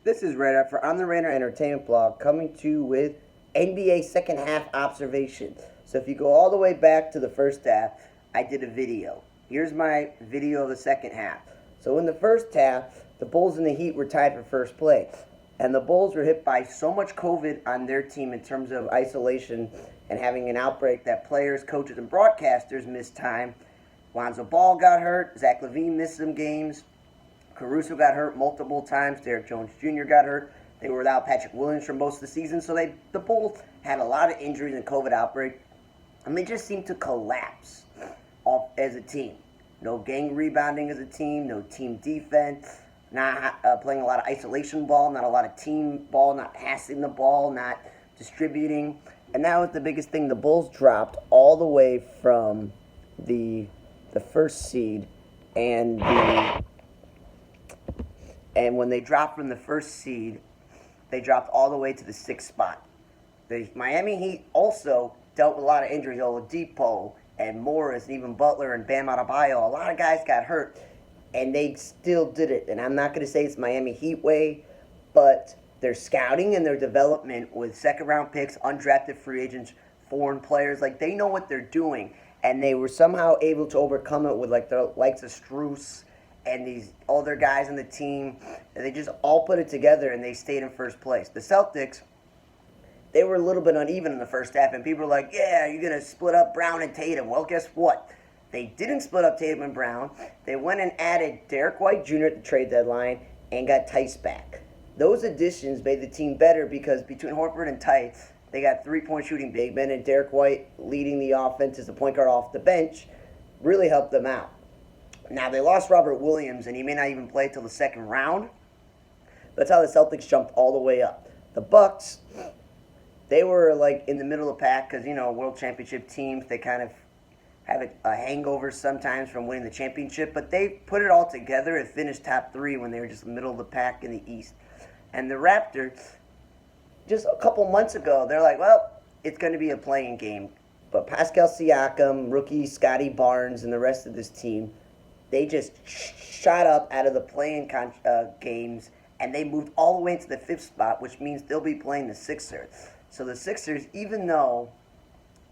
This is Radar for On the Radar Entertainment Blog coming to you with NBA second half observations. So if you go all the way back to the first half, I did a video. Here's my video of the second half. So in the first half, the Bulls and the Heat were tied for first place. And the Bulls were hit by so much COVID on their team in terms of isolation and having an outbreak that players, coaches, and broadcasters missed time. Lonzo Ball got hurt. Zach LaVine missed some games. Caruso got hurt multiple times. Derrick Jones Jr. got hurt. They were without Patrick Williams for most of the season. So the Bulls had a lot of injuries and COVID outbreak. And they just seemed to collapse off as a team. No gang rebounding as a team. No team defense. Not playing a lot of isolation ball. Not a lot of team ball. Not passing the ball. Not distributing. And that was the biggest thing. The Bulls dropped all the way from the first seed and when they dropped from the first seed, they dropped all the way to the 6th spot. The Miami Heat also dealt with a lot of injuries. Oladipo and Morris and even Butler and Bam Adebayo. A lot of guys got hurt, and they still did it. And I'm not going to say it's Miami Heat way, but their scouting and their development with second-round picks, undrafted free agents, foreign players, like they know what they're doing. And they were somehow able to overcome it with like the likes of Strus and these other guys on the team. They just all put it together and they stayed in first place. The Celtics, they were a little bit uneven in the first half, and people were like, yeah, you're going to split up Brown and Tatum. Well, guess what? They didn't split up Tatum and Brown. They went and added Derrick White Jr. at the trade deadline and got Tice back. Those additions made the team better because between Horford and Tice, they got three-point shooting big men, and Derrick White leading the offense as a point guard off the bench really helped them out. Now, they lost Robert Williams, and he may not even play till the second round. That's how the Celtics jumped all the way up. The Bucks, they were like in the middle of the pack because, world championship teams, they kind of have a hangover sometimes from winning the championship, but they put it all together and finished top 3 when they were just middle of the pack in the East. And the Raptors, just a couple months ago, they're like, well, it's going to be a playing game. But Pascal Siakam, rookie Scotty Barnes, and the rest of this team, they just shot up out of the playing games, and they moved all the way into the 5th spot, which means they'll be playing the Sixers. So the Sixers, even though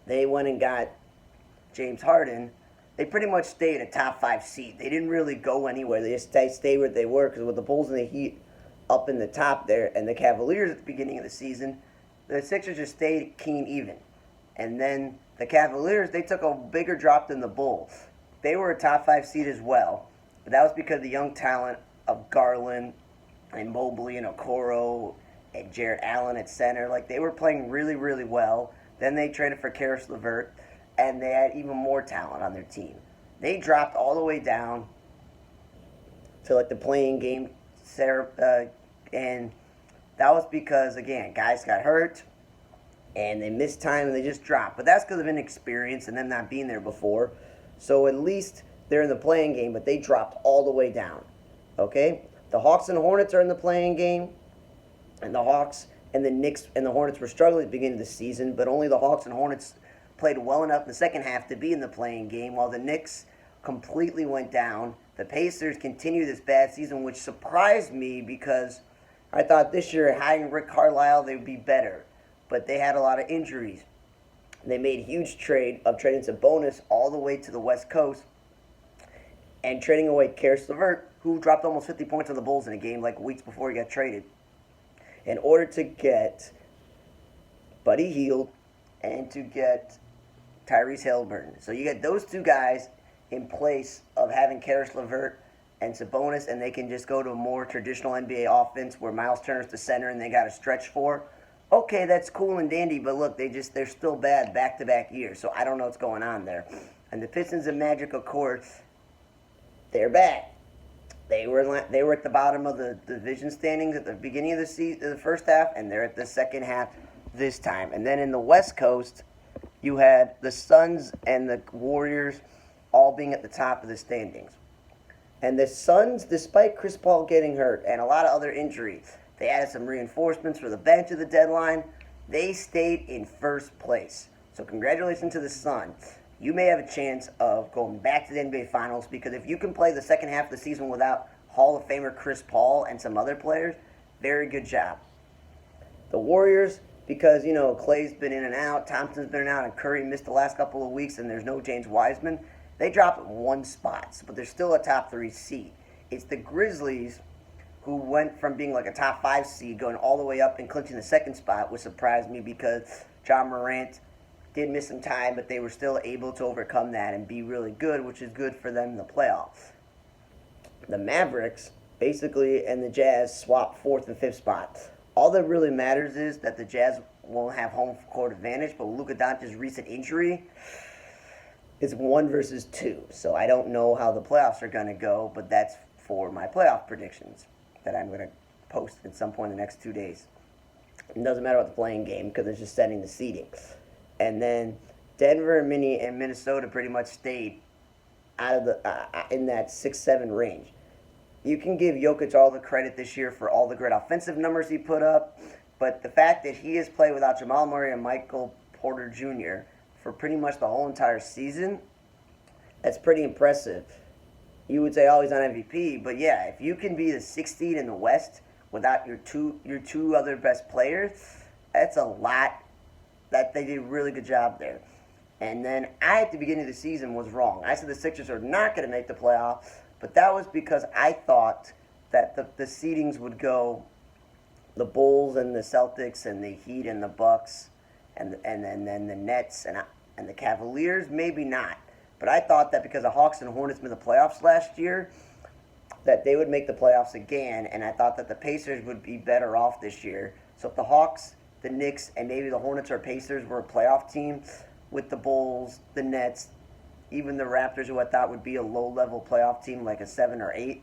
they went and got James Harden, they pretty much stayed a top 5 seed. They didn't really go anywhere. They just stayed where they were, because with the Bulls and the Heat up in the top there, and the Cavaliers at the beginning of the season, the Sixers just stayed keen even. And then the Cavaliers, they took a bigger drop than the Bulls. They were a top 5 seed as well, but that was because of the young talent of Garland and Mobley and Okoro and Jarrett Allen at center. Like, they were playing really, really well. Then they traded for Karis LeVert, and they had even more talent on their team. They dropped all the way down to like the playing game. And that was because, again, guys got hurt and they missed time and they just dropped. But that's because of inexperience and them not being there before. So at least they're in the playing game, but they dropped all the way down. Okay? The Hawks and Hornets are in the playing game, and the Hawks and the Knicks and the Hornets were struggling at the beginning of the season, but only the Hawks and Hornets played well enough in the second half to be in the playing game, while the Knicks completely went down. The Pacers continue this bad season, which surprised me because I thought this year, hiring Rick Carlisle, they would be better. But they had a lot of injuries. They made a huge trade of trading Sabonis all the way to the West Coast and trading away Karis LeVert, who dropped almost 50 points on the Bulls in a game like weeks before he got traded, in order to get Buddy Hield and to get Tyrese Haliburton. So you get those two guys in place of having Karis LeVert and Sabonis, and they can just go to a more traditional NBA offense where Miles Turner's the center and they got a stretch four. Okay, that's cool and dandy, but look, they're still bad back-to-back years, so I don't know what's going on there. And the Pistons and Magic, of course, they're bad. They were at the bottom of the division standings at the beginning of the first half, and they're at the second half this time. And then in the West Coast, you had the Suns and the Warriors all being at the top of the standings. And the Suns, despite Chris Paul getting hurt and a lot of other injuries, they added some reinforcements for the bench at the deadline. They stayed in first place. So congratulations to the Suns. You may have a chance of going back to the NBA Finals, because if you can play the second half of the season without Hall of Famer Chris Paul and some other players, Very good job. The Warriors, because, Clay's been in and out, Thompson's been in and out, and Curry missed the last couple of weeks, and there's no James Wiseman, they dropped one spot, but they're still a top 3 seed. It's the Grizzlies who went from being like a top 5 seed going all the way up and clinching the second spot, which surprised me because John Morant did miss some time, but they were still able to overcome that and be really good, which is good for them in the playoffs. The Mavericks, basically, and the Jazz swap 4th and 5th spot. All that really matters is that the Jazz won't have home court advantage, but Luka Doncic's recent injury is 1 versus 2. So I don't know how the playoffs are going to go, but that's for my playoff predictions that I'm going to post at some point in the next 2 days. It doesn't matter about the playing game because it's just setting the seeding. And then Denver and Minnesota pretty much stayed out of the in that 6-7 range. You can give Jokic all the credit this year for all the great offensive numbers he put up, but the fact that he has played without Jamal Murray and Michael Porter Jr. for pretty much the whole entire season, that's pretty impressive. You would say, oh, he's on MVP, but yeah, if you can be the 6th seed in the West without your two other best players, that's a lot. That they did a really good job there. And then I, at the beginning of the season, was wrong. I said the Sixers are not going to make the playoffs, but that was because I thought that the seedings would go the Bulls and the Celtics and the Heat and the Bucks and then the Nets and the Cavaliers, maybe not. But I thought that because the Hawks and Hornets made the playoffs last year, that they would make the playoffs again, and I thought that the Pacers would be better off this year. So if the Hawks, the Knicks, and maybe the Hornets or Pacers were a playoff team with the Bulls, the Nets, even the Raptors, who I thought would be a low-level playoff team, like a 7 or 8,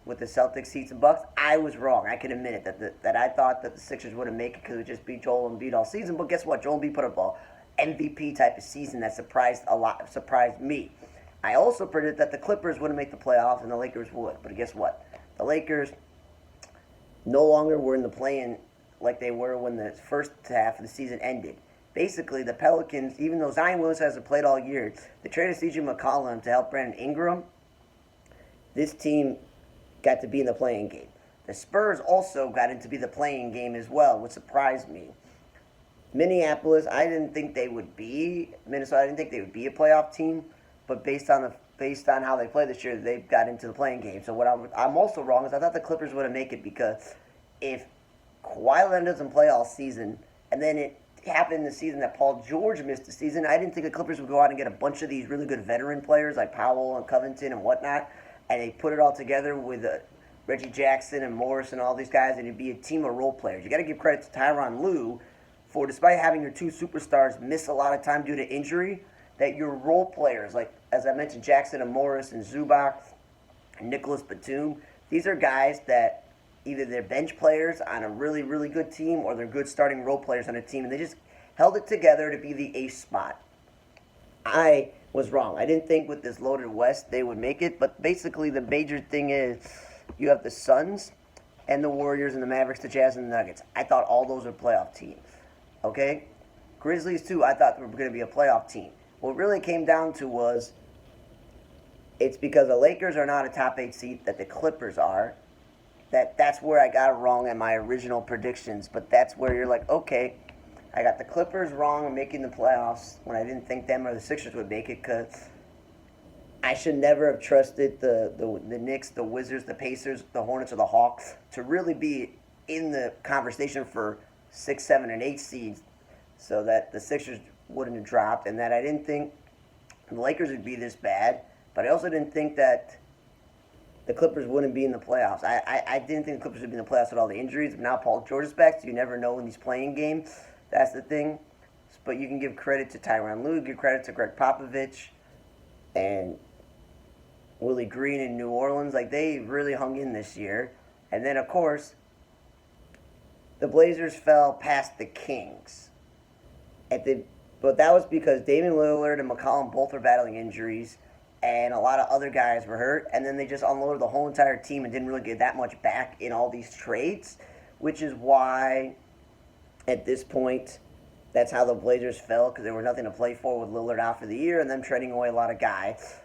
with the Celtics, Heat, and Bucks, I was wrong. I can admit it, that I thought that the Sixers wouldn't make it because it would just be Joel Embiid all season. But guess what? Joel Embiid put up an MVP type of season that surprised me. I also predicted that the Clippers wouldn't make the playoffs and the Lakers would. But guess what? The Lakers no longer were in the play-in like they were when the first half of the season ended. Basically, the Pelicans, even though Zion Williamson hasn't played all year, they traded C.J. McCollum to help Brandon Ingram. This team got to be in the playing game. The Spurs also got into be the playing game as well, which surprised me. Minneapolis, I didn't think they would be. Minnesota, I didn't think they would be a playoff team. But based on how they played this year, they got into the playing game. So what I'm also wrong is I thought the Clippers wouldn't make it because if Kawhi Leonard doesn't play all season, and then it happened in the season that Paul George missed the season, I didn't think the Clippers would go out and get a bunch of these really good veteran players like Powell and Covington and whatnot, and they put it all together with Reggie Jackson and Morris and all these guys, and it'd be a team of role players. You got to give credit to Tyronn Lue for, despite having your two superstars miss a lot of time due to injury, that your role players, like as I mentioned, Jackson and Morris and Zubac and Nicholas Batum, these are guys that either they're bench players on a really, really good team or they're good starting role players on a team, and they just held it together to be the ace spot. I was wrong. I didn't think with this loaded West they would make it, but basically the major thing is you have the Suns and the Warriors and the Mavericks, the Jazz and the Nuggets. I thought all those were playoff teams. Okay? Grizzlies too, I thought were going to be a playoff team. What it really came down to was it's because the Lakers are not a top 8 seed that the Clippers are. That's where I got it wrong in my original predictions, but that's where you're like, okay, I got the Clippers wrong in making the playoffs when I didn't think them or the Sixers would make it because I should never have trusted the Knicks, the Wizards, the Pacers, the Hornets, or the Hawks to really be in the conversation for 6, 7, and 8 seeds so that the Sixers wouldn't have dropped, and that I didn't think the Lakers would be this bad, but I also didn't think that the Clippers wouldn't be in the playoffs. I didn't think the Clippers would be in the playoffs with all the injuries, but now Paul George is back, so you never know when he's playing games. That's the thing. But you can give credit to Tyronn Lue, give credit to Greg Popovich, and Willie Green in New Orleans. Like, they really hung in this year. And then, of course, the Blazers fell past the Kings. But that was because Damian Lillard and McCollum both are battling injuries, and a lot of other guys were hurt, and then they just unloaded the whole entire team and didn't really get that much back in all these trades, which is why, at this point, that's how the Blazers fell, because there was nothing to play for with Lillard out for the year and them trading away a lot of guys.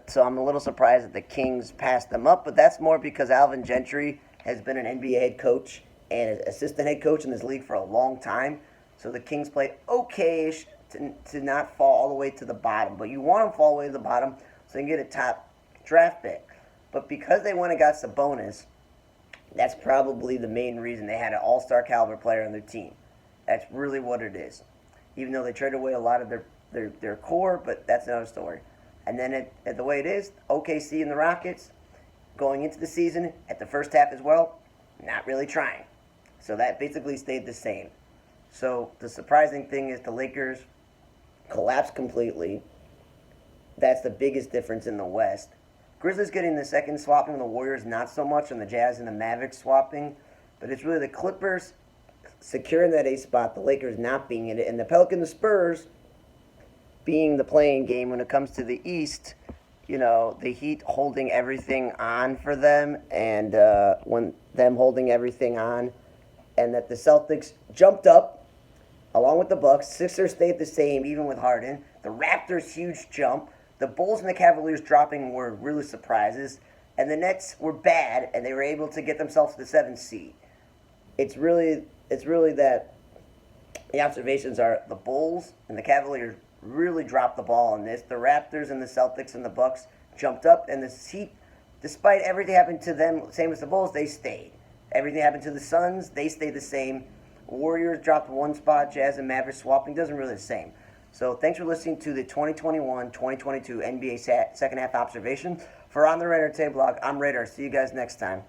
So I'm a little surprised that the Kings passed them up, but that's more because Alvin Gentry has been an NBA head coach and an assistant head coach in this league for a long time. So the Kings play okay-ish to not fall all the way to the bottom. But you want them to fall all the way to the bottom so you can get a top draft pick. But because they went and got Sabonis, that's probably the main reason they had an all-star caliber player on their team. That's really what it is. Even though they traded away a lot of their core, but that's another story. And then the way it is, OKC and the Rockets, going into the season, at the first half as well, not really trying. So that basically stayed the same. So the surprising thing is the Lakers collapsed completely. That's the biggest difference in the West. Grizzlies getting the second swapping, the Warriors not so much, and the Jazz and the Mavericks swapping. But it's really the Clippers securing that A spot, the Lakers not being in it, and the Pelicans, the Spurs being the playing game when it comes to the East. You know, the Heat holding everything on for them, and when them holding everything on, and that the Celtics jumped up along with the Bucks. Sixers stayed the same even with Harden. The Raptors huge jump. The Bulls and the Cavaliers dropping were really surprises, and the Nets were bad, and they were able to get themselves to the 7th seed. It's really that the observations are the Bulls and the Cavaliers really dropped the ball on this. The Raptors and the Celtics and the Bucks jumped up, and the Heat, despite everything happened to them, same as the Bulls, they stayed. Everything happened to the Suns, they stayed the same. Warriors dropped one spot, Jazz and Mavericks swapping, doesn't really the same. So thanks for listening to the 2021-2022 NBA second half observation. For On the Radar Today blog, I'm Radar. See you guys next time.